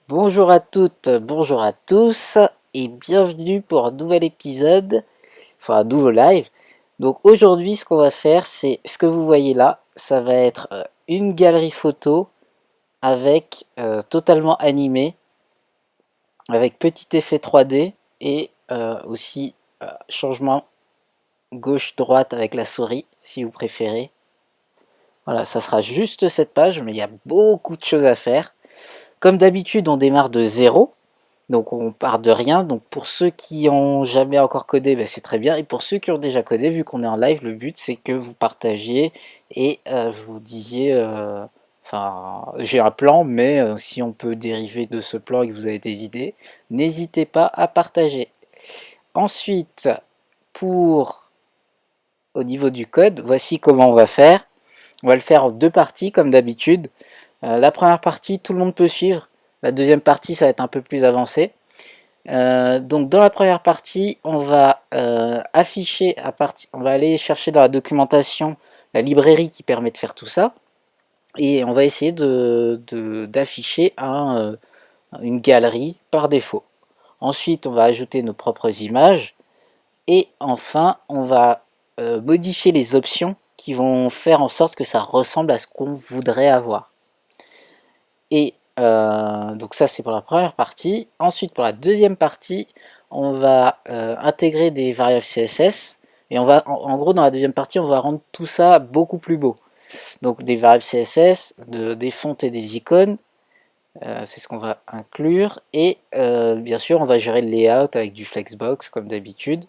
Bonjour à toutes, bonjour à tous et bienvenue pour un nouvel épisode, enfin un nouveau live. Donc aujourd'hui ce qu'on va faire c'est ce que vous voyez là, ça va être une galerie photo avec totalement animée, avec petit effet 3D et aussi changement gauche-droite avec la souris si vous préférez. Voilà, ça sera juste cette page mais il y a beaucoup de choses à faire. Comme d'habitude on démarre de zéro. Donc on part de rien, donc pour ceux qui ont jamais encore codé, ben c'est très bien, et pour ceux qui ont déjà codé, vu qu'on est en live, le but c'est que vous partagiez et vous disiez, enfin j'ai un plan, mais si on peut dériver de ce plan et que vous avez des idées, n'hésitez pas à partager. Ensuite, pour au niveau du code, voici comment on va faire. On va le faire en deux parties comme d'habitude. La première partie, tout le monde peut suivre. La deuxième partie, ça va être un peu plus avancé. Donc dans la première partie, on va afficher on va aller chercher dans la documentation la librairie qui permet de faire tout ça, et on va essayer d'afficher une galerie par défaut. Ensuite, on va ajouter nos propres images, et enfin, on va modifier les options qui vont faire en sorte que ça ressemble à ce qu'on voudrait avoir. Et donc ça c'est pour la première partie. Ensuite pour la deuxième partie, on va intégrer des variables CSS. Et on va, en gros dans la deuxième partie, on va rendre tout ça beaucoup plus beau. Donc des variables CSS, des fontes et des icônes, c'est ce qu'on va inclure. Et bien sûr on va gérer le layout avec du flexbox comme d'habitude.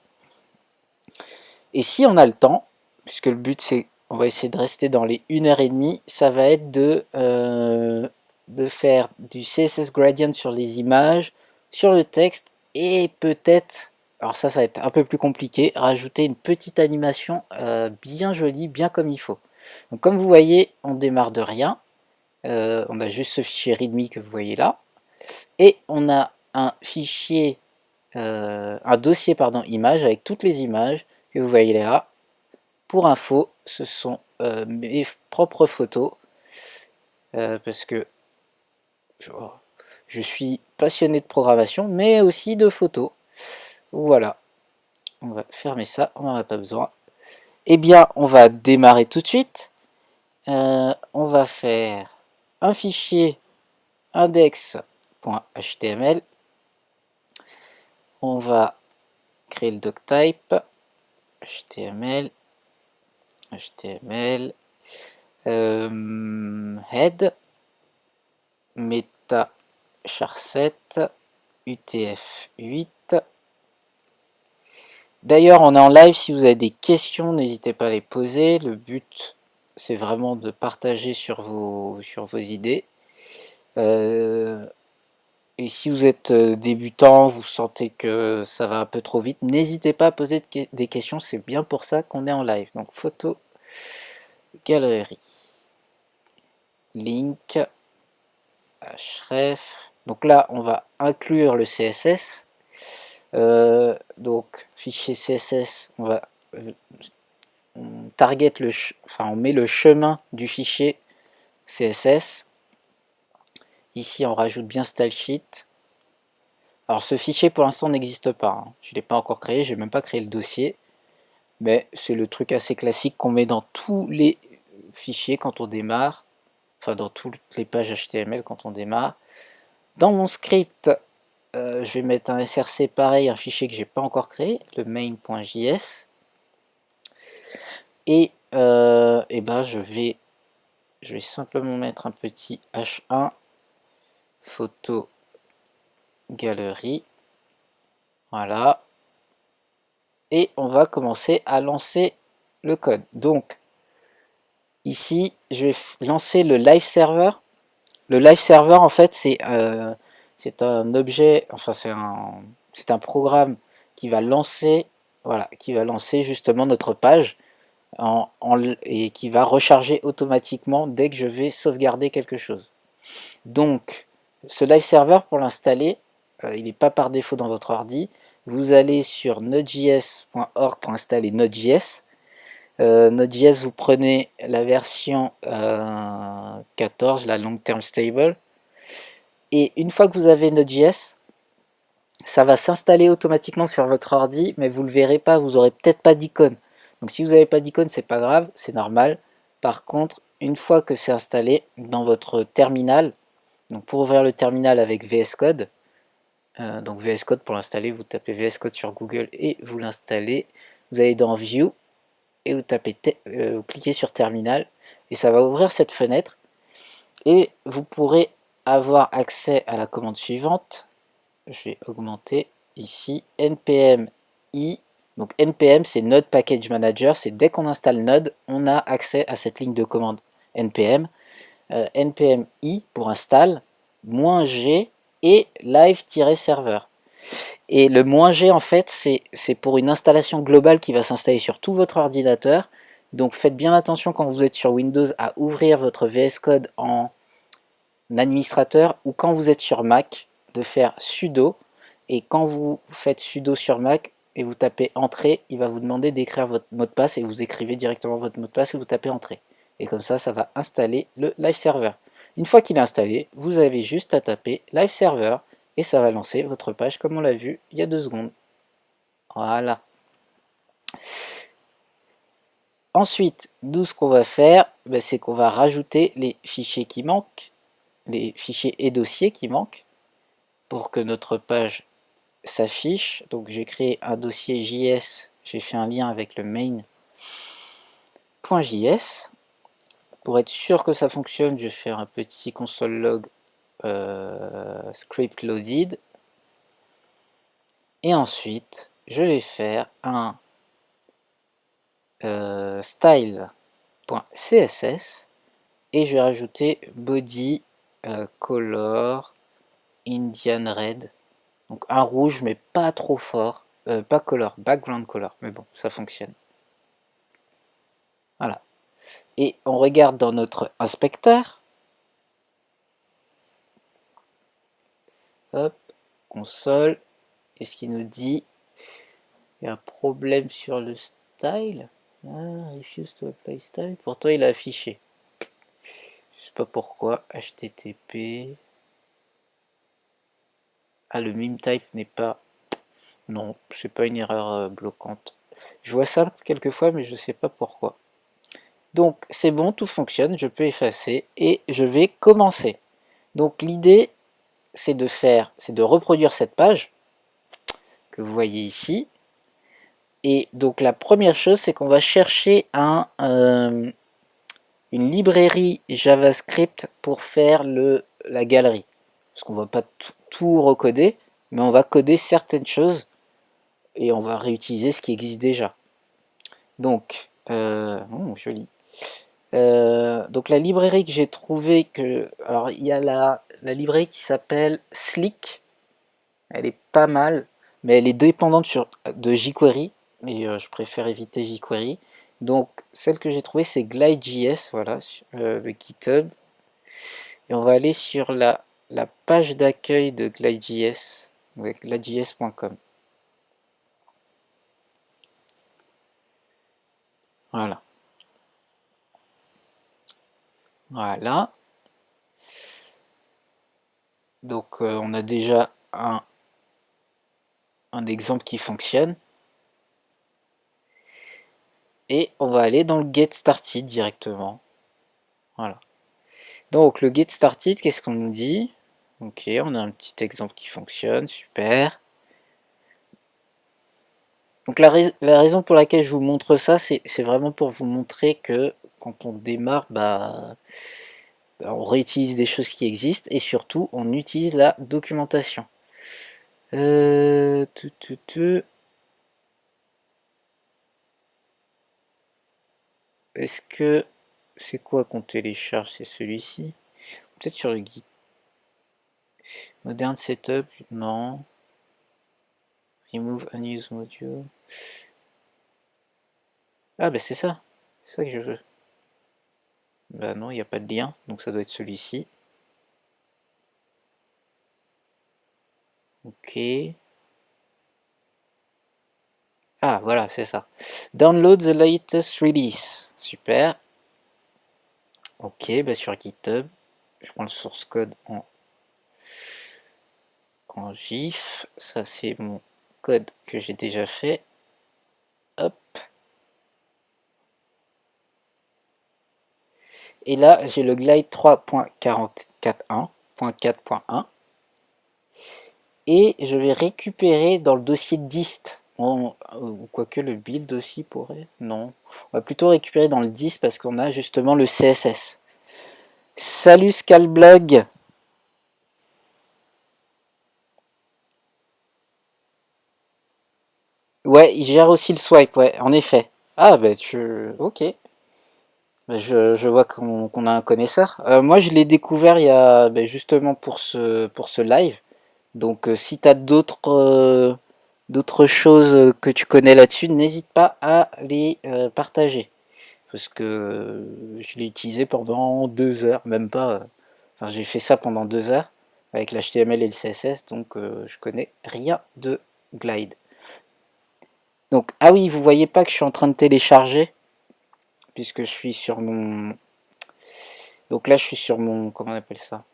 Et si on a le temps, puisque le but c'est, on va essayer de rester dans les 1h30, ça va être de faire du CSS gradient sur les images, sur le texte, et peut-être, alors ça va être un peu plus compliqué, rajouter une petite animation bien jolie, bien comme il faut. Donc comme vous voyez, on démarre de rien, on a juste ce fichier readme que vous voyez là, et on a un fichier, un dossier pardon, image avec toutes les images que vous voyez là. Pour info, ce sont mes propres photos, parce que je suis passionné de programmation, mais aussi de photos. Voilà, on va fermer ça, on n'en a pas besoin. Eh bien, on va démarrer tout de suite. On va faire un fichier index.html. On va créer le doctype HTML, HTML, head, meta char7, UTF-8. D'ailleurs, on est en live, si vous avez des questions, n'hésitez pas à les poser. Le but, c'est vraiment de partager sur vos idées. Et si vous êtes débutant, vous sentez que ça va un peu trop vite, n'hésitez pas à poser des questions, c'est bien pour ça qu'on est en live. Donc, photo, galerie, link, href. Donc là, on va inclure le CSS. Donc fichier CSS, on va target on met le chemin du fichier CSS. Ici on rajoute bien stylesheet. Alors ce fichier pour l'instant n'existe pas, hein. Je ne l'ai pas encore créé, je n'ai même pas créé le dossier, mais c'est le truc assez classique qu'on met dans tous les fichiers quand on démarre, enfin dans toutes les pages HTML quand on démarre. Dans mon script, je vais mettre un src pareil, un fichier que j'ai pas encore créé, le main.js. Et ben je vais simplement mettre un petit H1 photo galerie, voilà, et on va commencer à lancer le code. Donc ici je vais lancer le live server. Le live server en fait c'est un objet, enfin c'est un programme qui va lancer, voilà, qui va lancer justement notre page et qui va recharger automatiquement dès que je vais sauvegarder quelque chose. Donc, ce live server, pour l'installer, il n'est pas par défaut dans votre ordi. Vous allez sur node.js.org pour installer Node.js. Node.js, vous prenez la version 14, la long term stable. Et une fois que vous avez Node.js, ça va s'installer automatiquement sur votre ordi, mais vous ne le verrez pas, vous n'aurez peut-être pas d'icône. Donc si vous n'avez pas d'icône, c'est pas grave, c'est normal. Par contre, une fois que c'est installé dans votre terminal, donc pour ouvrir le terminal avec VS Code, donc VS Code pour l'installer, vous tapez VS Code sur Google et vous l'installez. Vous allez dans View et vous tapez, vous cliquez sur Terminal et ça va ouvrir cette fenêtre et vous pourrez avoir accès à la commande suivante. Je vais augmenter ici npm i. Donc npm c'est Node Package Manager, c'est dès qu'on installe Node, on a accès à cette ligne de commande npm. npm i pour install, -g et live-server. Et le -g en fait c'est pour une installation globale qui va s'installer sur tout votre ordinateur. Donc faites bien attention quand vous êtes sur Windows à ouvrir votre VS Code en administrateur ou quand vous êtes sur Mac de faire sudo. Et quand vous faites sudo sur Mac et vous tapez entrée, il va vous demander d'écrire votre mot de passe et vous écrivez directement votre mot de passe et vous tapez entrée. Et comme ça va installer le live server. Une fois qu'il est installé, vous avez juste à taper live server et ça va lancer votre page comme on l'a vu il y a 2 secondes. Voilà. Ensuite, nous ce qu'on va faire, c'est qu'on va rajouter les fichiers qui manquent, les fichiers et dossiers qui manquent pour que notre page s'affiche. Donc j'ai créé un dossier JS, j'ai fait un lien avec le main.js. Pour être sûr que ça fonctionne, je vais faire un petit console log script loaded. Et ensuite, je vais faire un style.css et je vais rajouter body color Indian red. Donc un rouge mais pas trop fort. Pas color, background color, mais bon, ça fonctionne. Voilà. Et on regarde dans notre inspecteur. Hop, console. Qu'est-ce qu'il nous dit? Il y a un problème sur le style. Ah, refuse to apply style. Pourtant, il a affiché. Je sais pas pourquoi. HTTP. Ah, le meme type n'est pas... Non, c'est pas une erreur bloquante. Je vois ça quelques fois, mais je sais pas pourquoi. Donc, c'est bon, tout fonctionne. Je peux effacer et je vais commencer. Donc, l'idée, c'est de reproduire cette page que vous voyez ici. Et donc la première chose, c'est qu'on va chercher une librairie JavaScript pour faire la galerie. Parce qu'on ne va pas tout recoder, mais on va coder certaines choses et on va réutiliser ce qui existe déjà. Donc, joli. Donc la librairie que j'ai trouvée, alors il y a la librairie qui s'appelle Slick. Elle est pas mal, mais elle est dépendante de jQuery, mais je préfère éviter jQuery. Donc celle que j'ai trouvée c'est Glide.js, voilà, sur le GitHub. Et on va aller sur la page d'accueil de Glide.js, avec glidejs.com. Voilà. Voilà. Donc on a déjà un exemple qui fonctionne. Et on va aller dans le Get Started directement. Voilà. Donc le Get Started, qu'est-ce qu'on nous dit? Ok, on a un petit exemple qui fonctionne, super. Donc la raison pour laquelle je vous montre ça, c'est vraiment pour vous montrer que quand on démarre, on réutilise des choses qui existent et surtout on utilise la documentation. Est-ce que c'est quoi qu'on télécharge? C'est celui-ci? Peut-être sur le guide. Modern Setup, non. Remove unused module. Ah c'est ça. C'est ça que je veux. Bah non, il n'y a pas de lien, donc ça doit être celui-ci. Ok. Ah voilà, c'est ça. Download the latest release. Super. Ok, sur GitHub. Je prends le source code en en GIF. Ça, c'est mon code que j'ai déjà fait. Hop. Et là, j'ai le glide 3.44.1.4.1. Et je vais récupérer dans le dossier dist. Ou quoique le build aussi pourrait. Non. On va plutôt récupérer dans le dist parce qu'on a justement le CSS. Salut Scalblog. Ouais, il gère aussi le swipe, ouais, en effet. Ah, bah ok. Bah, je vois qu'on a un connaisseur. Moi, je l'ai découvert il y a bah, justement pour ce live. Donc, si tu as d'autres choses que tu connais là-dessus, n'hésite pas à les partager. Parce que je l'ai utilisé pendant 2 heures, même pas. Enfin, j'ai fait ça pendant 2 heures avec l'HTML et le CSS, donc je connais rien de Glide. Donc, ah oui, vous voyez pas que je suis en train de télécharger, puisque je suis sur mon... Donc là, je suis sur mon... Comment on appelle ça?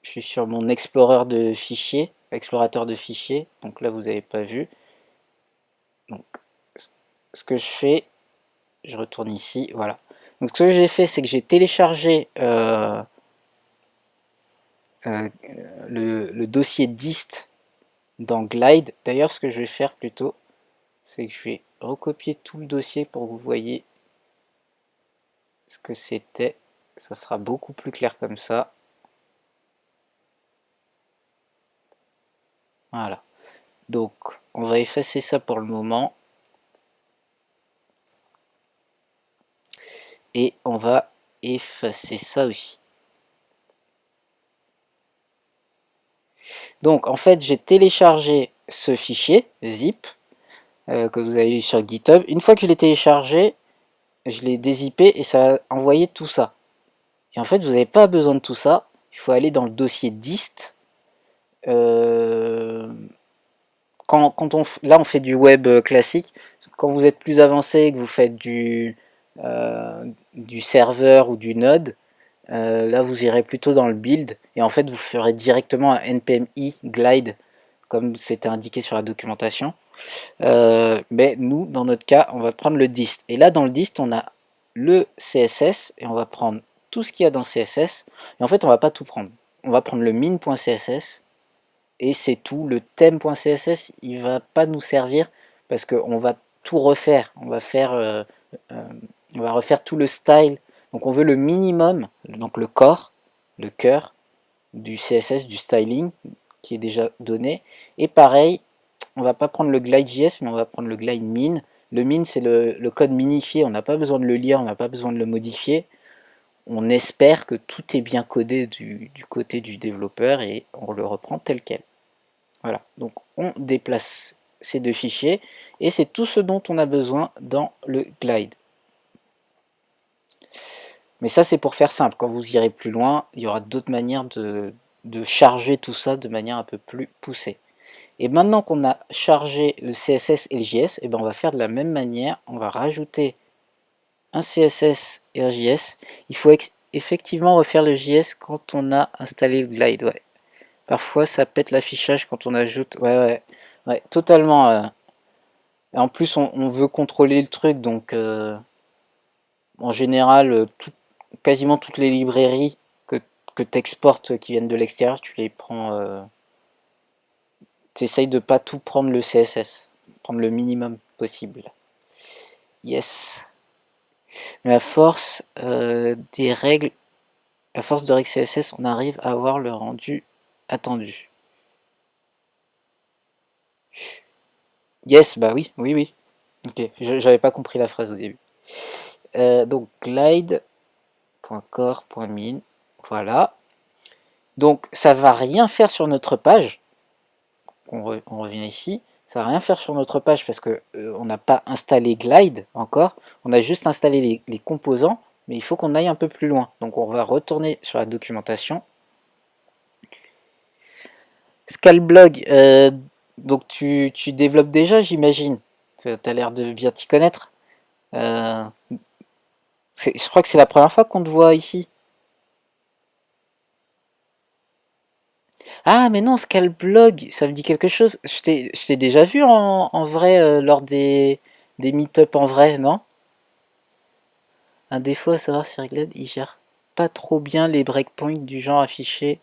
Je suis sur mon explorateur de fichiers. Donc là, vous n'avez pas vu. Donc, ce que je fais, je retourne ici, voilà. Donc, ce que j'ai fait, c'est que j'ai téléchargé le dossier dist dans Glide. D'ailleurs, ce que je vais faire plutôt, c'est que je vais recopier tout le dossier pour que vous voyez ce que c'était. Ça sera beaucoup plus clair comme ça. Voilà. Donc, on va effacer ça pour le moment. Et on va effacer ça aussi. Donc, en fait, j'ai téléchargé ce fichier, zip, que vous avez eu sur GitHub. Une fois que je l'ai téléchargé, je l'ai dézippé et ça a envoyé tout ça. Et en fait, vous n'avez pas besoin de tout ça. Il faut aller dans le dossier dist. Là, on fait du web classique. Quand vous êtes plus avancé, que vous faites du serveur ou du node, là, vous irez plutôt dans le build. Et en fait, vous ferez directement un npmi glide, comme c'était indiqué sur la documentation. Mais nous, dans notre cas, on va prendre le dist. Et là, dans le dist, on a le CSS. Et on va prendre tout ce qu'il y a dans CSS. Et en fait, on va pas tout prendre. On va prendre le min.css et c'est tout. Le thème.css, il va pas nous servir parce qu'on va tout refaire. On va refaire tout le style. Donc on veut le minimum, donc le corps, le cœur du CSS, du styling qui est déjà donné. Et pareil, on va pas prendre le glide.js, mais on va prendre le glide min. Le min, c'est le code minifié. On n'a pas besoin de le lire, on n'a pas besoin de le modifier. On espère que tout est bien codé du côté du développeur et on le reprend tel quel. Voilà, donc on déplace ces deux fichiers et c'est tout ce dont on a besoin dans le glide. Mais ça c'est pour faire simple, quand vous irez plus loin, il y aura d'autres manières de charger tout ça de manière un peu plus poussée. Et maintenant qu'on a chargé le CSS et le JS, et ben on va faire de la même manière, on va rajouter un CSS et un JS. Il faut effectivement refaire le JS quand on a installé le glide, ouais. Parfois ça pète l'affichage quand on ajoute, ouais, totalement. Et en plus on veut contrôler le truc, donc en général quasiment toutes les librairies que tu exportes qui viennent de l'extérieur, tu les prends, tu essayes de pas tout prendre le CSS, prendre le minimum possible. Yes. Mais à force des règles, à force de règles CSS, on arrive à avoir le rendu attendu. Yes, bah oui. Ok, j'avais pas compris la phrase au début. Donc glide.core.min, voilà. Donc ça va rien faire sur notre page. On revient ici. Ça va rien faire sur notre page parce que on n'a pas installé Glide encore. On a juste installé les composants, mais il faut qu'on aille un peu plus loin. Donc on va retourner sur la documentation. Scalblog, donc tu développes déjà, j'imagine. Tu as l'air de bien t'y connaître. Je crois que c'est la première fois qu'on te voit ici. Ah, mais non, Scalblog, ça me dit quelque chose. Je t'ai déjà vu en vrai lors des meet-up en vrai, non? Un défaut à savoir si Reglade, il gère pas trop bien les breakpoints du genre afficher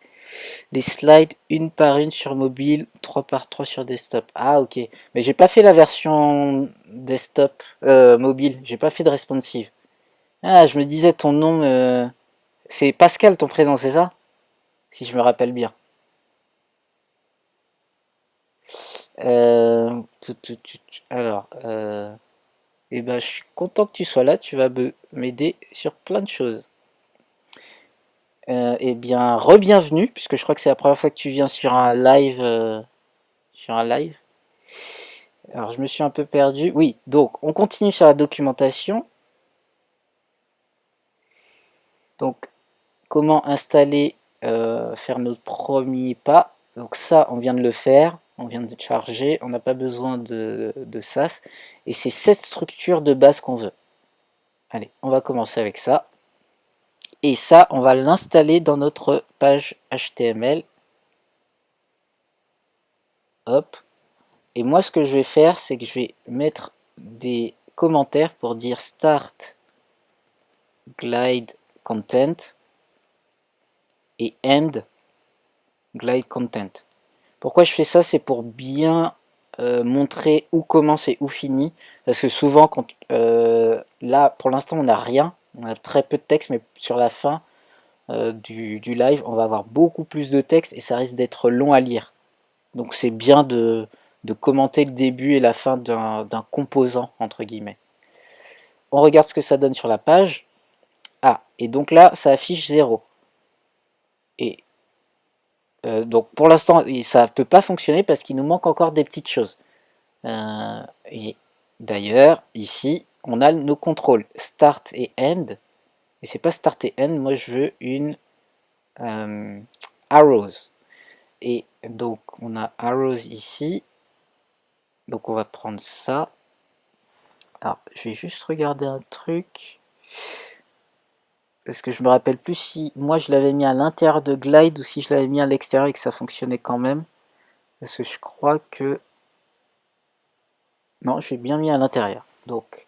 les slides une par une sur mobile, 3 par 3 sur desktop. Ah, ok. Mais j'ai pas fait la version desktop mobile, j'ai pas fait de responsive. Ah, je me disais ton nom, c'est Pascal ton prénom, c'est ça? Si je me rappelle bien. Alors, eh ben, je suis content que tu sois là, tu vas m'aider sur plein de choses. Eh bien, re-bienvenue, puisque je crois que c'est la première fois que tu viens sur un live. Sur un live. Alors, je me suis un peu perdu. Oui, donc, on continue sur la documentation. Donc, comment installer, faire notre premier pas. Donc ça, on vient de le faire, on vient de charger, on n'a pas besoin de SAS. Et c'est cette structure de base qu'on veut. Allez, on va commencer avec ça. Et ça, on va l'installer dans notre page HTML. Hop. Et moi, ce que je vais faire, c'est que je vais mettre des commentaires pour dire start glide content et end glide content. Pourquoi je fais ça? C'est pour bien montrer où commence et où finit. Parce que souvent, là, pour l'instant, on n'a rien. On a très peu de texte, mais sur la fin du live, on va avoir beaucoup plus de texte et ça risque d'être long à lire. Donc c'est bien de commenter le début et la fin d'un composant, entre guillemets. On regarde ce que ça donne sur la page. Ah, et donc là, ça affiche 0. Et donc pour l'instant, ça ne peut pas fonctionner parce qu'il nous manque encore des petites choses. Et d'ailleurs, ici, on a nos contrôles start et end. Et c'est pas start et end, moi je veux une arrows. Et donc on a arrows ici. Donc on va prendre ça. Alors je vais juste regarder un truc. Parce que je me rappelle plus si moi je l'avais mis à l'intérieur de Glide ou si je l'avais mis à l'extérieur et que ça fonctionnait quand même. Parce que je crois que... Non, j'ai bien mis à l'intérieur. Donc,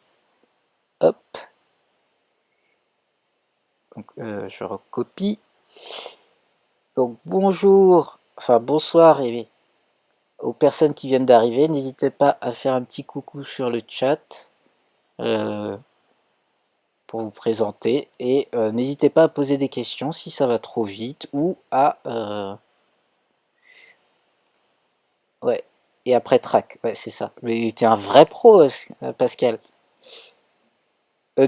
hop. Donc, je recopie. Donc, bonjour, enfin bonsoir et aux personnes qui viennent d'arriver. N'hésitez pas à faire un petit coucou sur le chat euh, pour vous présenter. Et n'hésitez pas à poser des questions si ça va trop vite ou à... ouais, et après track, ouais, c'est ça. Mais t'es un vrai pro, Pascal.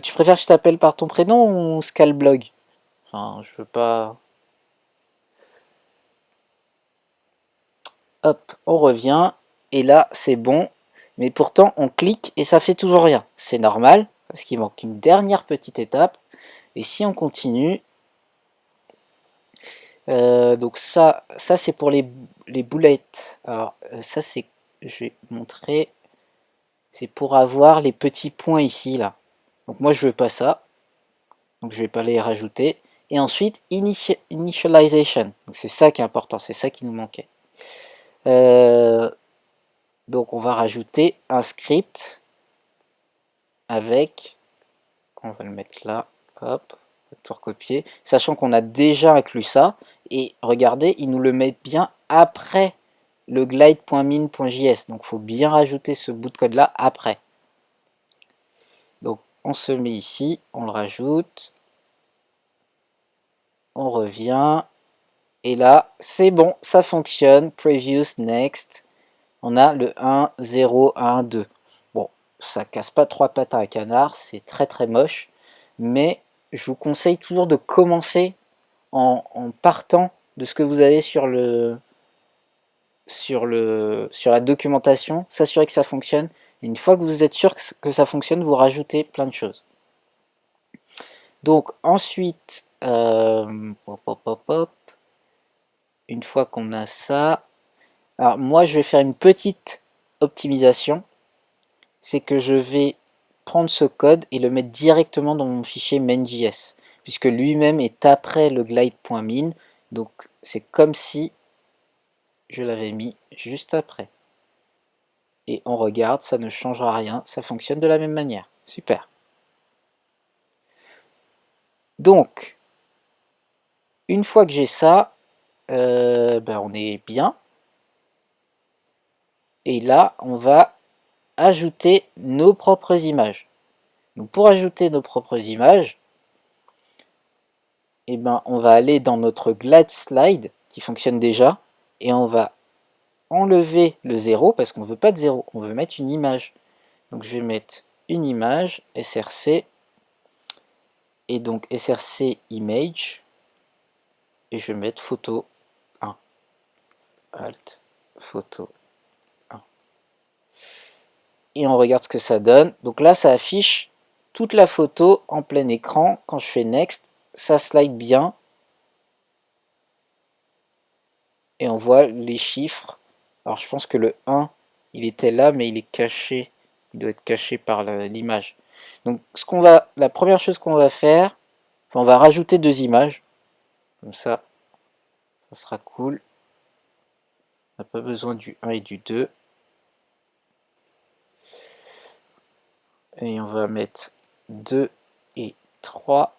Tu préfères que je t'appelle par ton prénom ou Scalblog? Enfin, je veux pas... Hop, on revient. Et là, c'est bon. Mais pourtant, on clique et ça fait toujours rien. C'est normal, parce qu'il manque une dernière petite étape. Et si on continue... donc ça c'est pour les boulettes. Alors, ça, c'est... Je vais montrer... C'est pour avoir les petits points ici, là. Donc moi, je veux pas ça. Donc je vais pas les rajouter. Et ensuite, initialization. C'est ça qui est important, c'est ça qui nous manquait. Donc on va rajouter un script avec, on va le mettre là, hop, tout recopier, sachant qu'on a déjà inclus ça. Et regardez, il nous le met bien après le glide.min.js. Donc il faut bien rajouter ce bout de code là après. Donc on se met ici, on le rajoute, on revient. Et là, c'est bon, ça fonctionne. Previous, next. On a le 1, 0, 1, 2. Bon, ça casse pas trois pattes à un canard, c'est très très moche. Mais je vous conseille toujours de commencer en partant de ce que vous avez sur la documentation, s'assurer que ça fonctionne. Et une fois que vous êtes sûr que ça fonctionne, vous rajoutez plein de choses. Donc ensuite, hop, hop, hop, hop. Une fois qu'on a ça, alors moi je vais faire une petite optimisation, c'est que je vais prendre ce code et le mettre directement dans mon fichier main.js, puisque lui-même est après le glide.min, donc c'est comme si je l'avais mis juste après. Et on regarde, ça ne changera rien, ça fonctionne de la même manière. Super. Donc, une fois que j'ai ça, on est bien. Et là, on va ajouter nos propres images. Donc, pour ajouter nos propres images, on va aller dans notre Glide Slide qui fonctionne déjà et on va enlever le 0 parce qu'on ne veut pas de 0, on veut mettre une image. Donc je vais mettre une image, src, et donc src image, et je vais mettre photo 1. Alt, photo 1. Et on regarde ce que ça donne. Donc là, ça affiche toute la photo en plein écran. Quand je fais Next, ça slide bien. Et on voit les chiffres. Alors je pense que le 1, il était là, mais il est caché. Il doit être caché par l'image. Donc la première chose qu'on va faire, on va rajouter 2 images. Comme ça sera cool. On n'a pas besoin du 1 et du 2. Et on va mettre 2 et 3.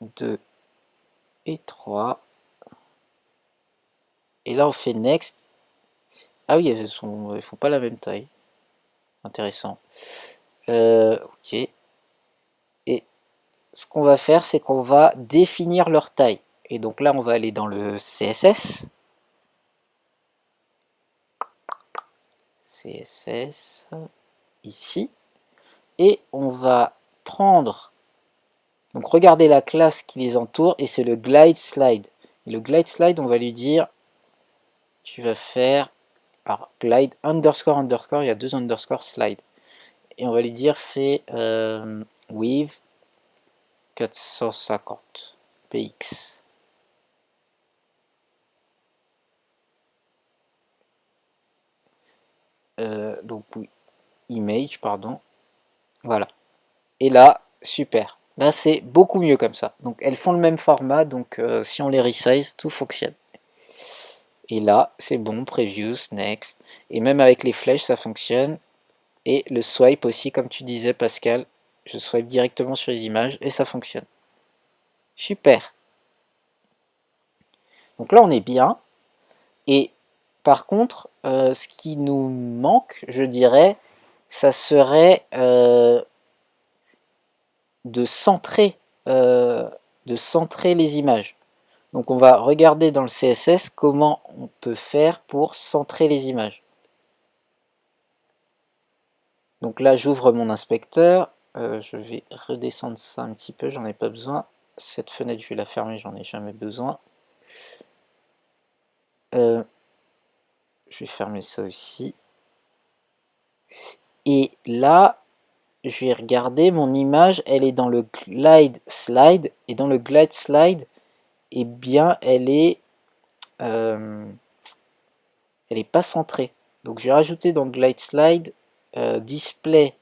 2 et 3. Et là on fait Next. Ah oui, elles font pas la même taille. Intéressant. Ok. Et ce qu'on va faire, c'est qu'on va définir leur taille. Et donc là, on va aller dans le CSS. CSS, ici. Et on va prendre... Donc regardez la classe qui les entoure, et c'est le Glide Slide. Et le Glide Slide, on va lui dire... Tu vas faire... Alors, glide underscore underscore, il y a 2 underscore slide. Et on va lui dire, fais with 450 px. Donc oui, image, pardon. Voilà. Et là, super. Là, c'est beaucoup mieux comme ça. Donc, elles font le même format, donc si on les resize, tout fonctionne. Et là, c'est bon, previews, next. Et même avec les flèches, ça fonctionne. Et le swipe aussi, comme tu disais, Pascal. Je swipe directement sur les images et ça fonctionne. Super. Donc là, on est bien. Et par contre, ce qui nous manque, je dirais, ça serait de centrer les images. Donc on va regarder dans le CSS comment on peut faire pour centrer les images. Donc là, j'ouvre mon inspecteur. Je vais redescendre ça un petit peu, j'en ai pas besoin. Cette fenêtre, je vais la fermer, j'en ai jamais besoin. Je vais fermer ça aussi. Et là, je vais regarder mon image, elle est dans le Glide Slide. Et dans le Glide Slide, eh bien, elle est pas centrée. Donc, j'ai rajouté dans le Glide Slide Display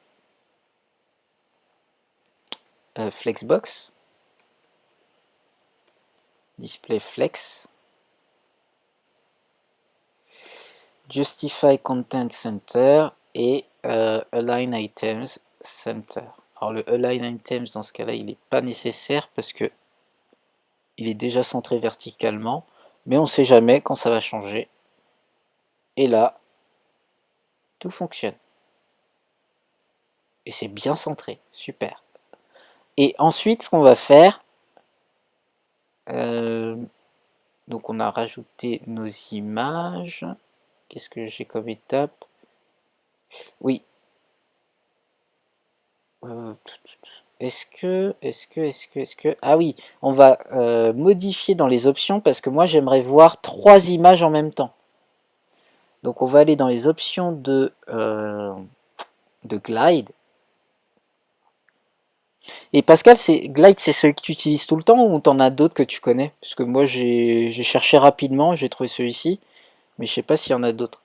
Flexbox. Display Flex. Justify Content Center et Align Items Center. Alors le Align Items dans ce cas-là, il n'est pas nécessaire parce que il est déjà centré verticalement, mais on ne sait jamais quand ça va changer. Et là, tout fonctionne. Et c'est bien centré, super. Et ensuite, ce qu'on va faire, donc on a rajouté nos images. Qu'est-ce que j'ai comme étape? Oui. Est-ce que... Ah oui, on va modifier dans les options parce que moi j'aimerais voir 3 images en même temps. Donc on va aller dans les options de Glide. Et Pascal, Glide, c'est celui que tu utilises tout le temps ou t'en as d'autres que tu connais? Parce que moi j'ai cherché rapidement, j'ai trouvé celui-ci, mais je sais pas s'il y en a d'autres.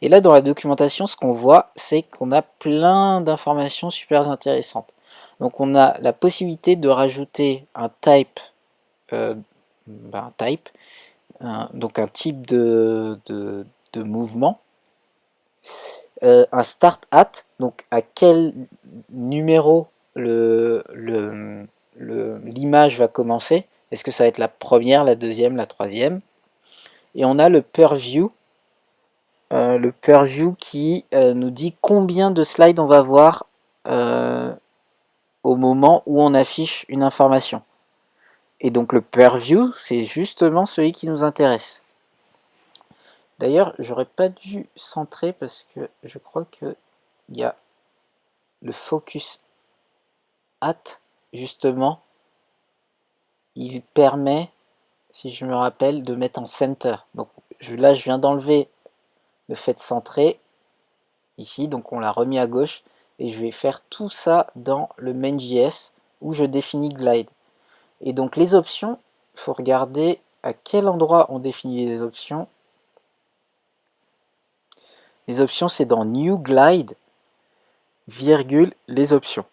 Et là dans la documentation, ce qu'on voit, c'est qu'on a plein d'informations super intéressantes. Donc on a la possibilité de rajouter un type, donc un type de mouvement. Un start at, donc à quel numéro l'image va commencer. Est-ce que ça va être la première, la deuxième, la troisième? Et on a le purview, qui nous dit combien de slides on va voir au moment où on affiche une information. Et donc le purview, c'est justement celui qui nous intéresse. D'ailleurs, j'aurais pas dû centrer parce que je crois que il y a le focus at, justement, il permet, si je me rappelle, de mettre en center. Donc là, je viens d'enlever le fait de centrer ici, donc on l'a remis à gauche, et je vais faire tout ça dans le main.js où je définis glide. Et donc les options, il faut regarder à quel endroit on définit les options. Les options, c'est dans new glide, virgule, les options.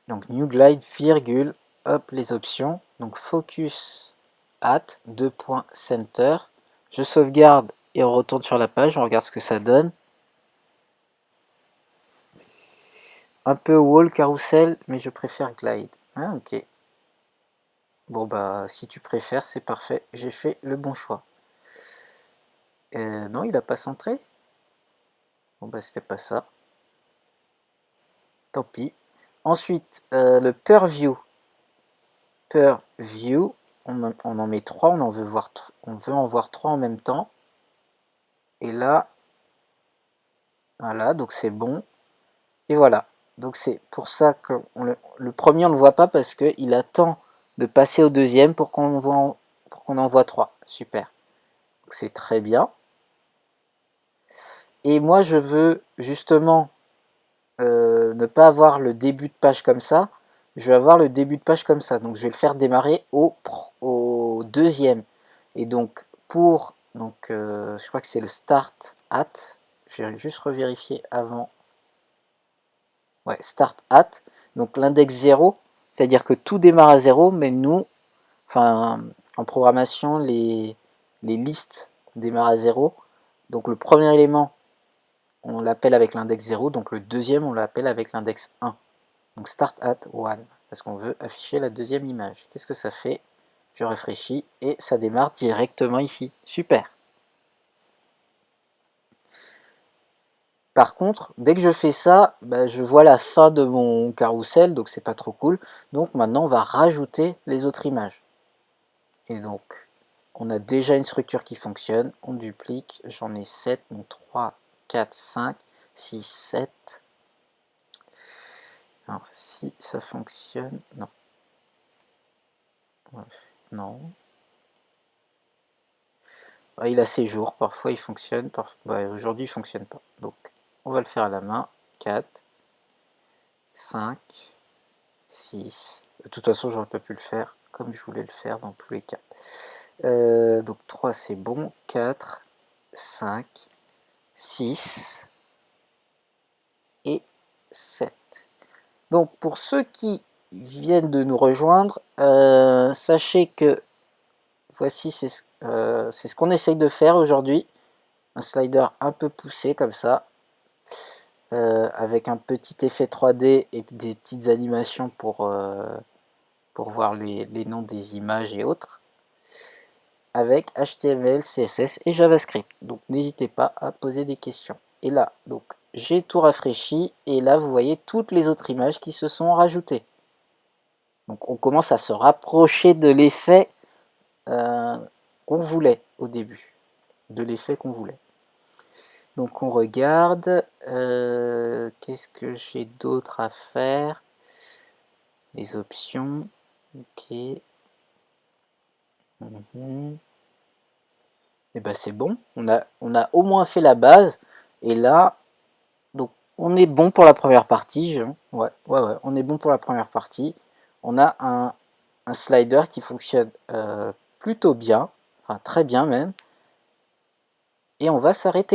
Donc new glide, virgule, hop, les options. Donc focus at, center. Je sauvegarde et on retourne sur la page, on regarde ce que ça donne. Un peu wall, carousel, mais je préfère glide. Ah, ok. Bon bah, si tu préfères, c'est parfait. J'ai fait le bon choix. Non, il n'a pas centré. Bon bah, c'était pas ça. Tant pis. Ensuite, le purview. Purview, on en met 3, on veut en voir 3 en même temps. Et là, voilà, donc c'est bon. Et voilà. Donc c'est pour ça que le premier, on ne le voit pas parce qu'il attend de passer au deuxième pour qu'on en voit 3. Super. C'est très bien. Et moi, je veux justement ne pas avoir le début de page comme ça. Je vais avoir le début de page comme ça. Donc je vais le faire démarrer au deuxième. Et donc je crois que c'est le start at. Je vais juste revérifier avant. Ouais, start at. Donc l'index 0, c'est-à-dire que tout démarre à 0, mais nous, enfin en programmation, les listes démarrent à 0. Donc le premier élément, on l'appelle avec l'index 0, donc le deuxième, on l'appelle avec l'index 1. Donc start at 1, parce qu'on veut afficher la deuxième image. Qu'est-ce que ça fait? Je réfléchis et ça démarre directement ici. Super. Par contre, dès que je fais ça, bah, je vois la fin de mon carrousel, donc c'est pas trop cool. Donc maintenant, on va rajouter les autres images. Et donc, on a déjà une structure qui fonctionne. On duplique, j'en ai 7, donc 3, 4, 5, 6, 7. Alors, si ça fonctionne... Non. Non. Il a ses jours, parfois il fonctionne, aujourd'hui il fonctionne pas. Donc on va le faire à la main. 4, 5, 6. De toute façon, j'aurais pas pu le faire comme je voulais le faire dans tous les cas. Donc 3 c'est bon. 4, 5, 6 et 7. Donc pour ceux qui viennent de nous rejoindre, sachez que voici c'est ce qu'on essaye de faire aujourd'hui. Un slider un peu poussé comme ça, avec un petit effet 3D et des petites animations pour voir les noms des images et autres, avec HTML, CSS et JavaScript. Donc n'hésitez pas à poser des questions. Et là, donc j'ai tout rafraîchi et là vous voyez toutes les autres images qui se sont rajoutées. Donc on commence à se rapprocher de l'effet qu'on voulait au début, de l'effet qu'on voulait. Donc on regarde, qu'est-ce que j'ai d'autre à faire? Les options, ok. Et ben c'est bon, on a au moins fait la base, et là, donc on est bon pour la première partie, ouais, on est bon pour la première partie. On a un slider qui fonctionne plutôt bien, enfin très bien même, et on va s'arrêter.